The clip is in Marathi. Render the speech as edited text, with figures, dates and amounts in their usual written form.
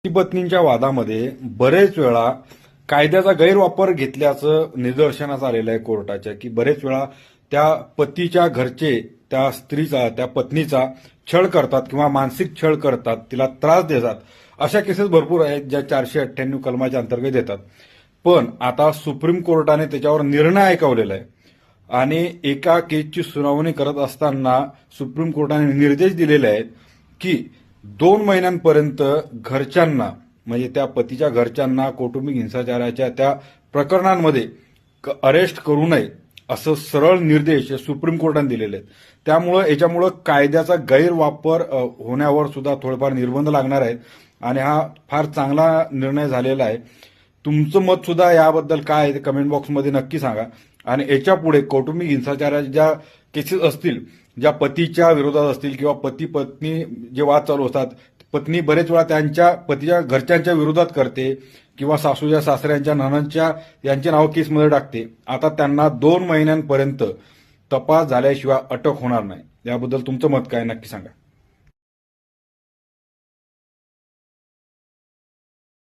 पती पत्नींच्या वादामध्ये बरेच वेळा कायद्याचा गैरवापर घेतल्याचं निदर्शनास आलेलं आहे कोर्टाच्या, की बरेच वेळा त्या पतीच्या घरचे त्या स्त्रीचा, त्या पत्नीचा छळ करतात किंवा मानसिक छळ करतात, तिला त्रास देतात. अशा केसेस भरपूर आहेत ज्या 498 कलमाच्या अंतर्गत येतात. पण आता सुप्रीम कोर्टाने त्याच्यावर निर्णय ऐकवलेला आहे आणि एका केसची सुनावणी करत असताना सुप्रीम कोर्टाने निर्देश दिलेले आहेत की 2 महिन्यांपर्यंत घरच्यांना, म्हणजे त्या पतीच्या घरच्यांना कौटुंबिक हिंसाचाराच्या त्या प्रकरणांमध्ये अरेस्ट करू नये असं सरळ निर्देश सुप्रीम कोर्टाने दिलेले आहेत. त्यामुळं याच्यामुळं कायद्याचा गैरवापर होण्यावर सुद्धा थोडेफार निर्बंध लागणार आहेत आणि हा फार चांगला निर्णय झालेला आहे. तुमचं मत सुद्धा याबद्दल काय आहे ते कमेंट बॉक्समध्ये नक्की सांगा. आणि याच्या पुढे कौटुंबिक हिंसाचाराच्या ज्या केसेस असतील, ज्या पतीच्या विरोधात असतील किंवा पती पत्नी जे वाद चालू असतात, पत्नी बरेच वेळा त्यांच्या पतीच्या घरच्यांच्या विरोधात करते किंवा सासूच्या सासऱ्यांच्या नणंदच्या यांचे नाव केसमध्ये टाकते. आता त्यांना 2 महिन्यांपर्यंत तपास झाल्याशिवाय अटक होणार नाही. याबद्दल तुमचं मत काय नक्की सांगा.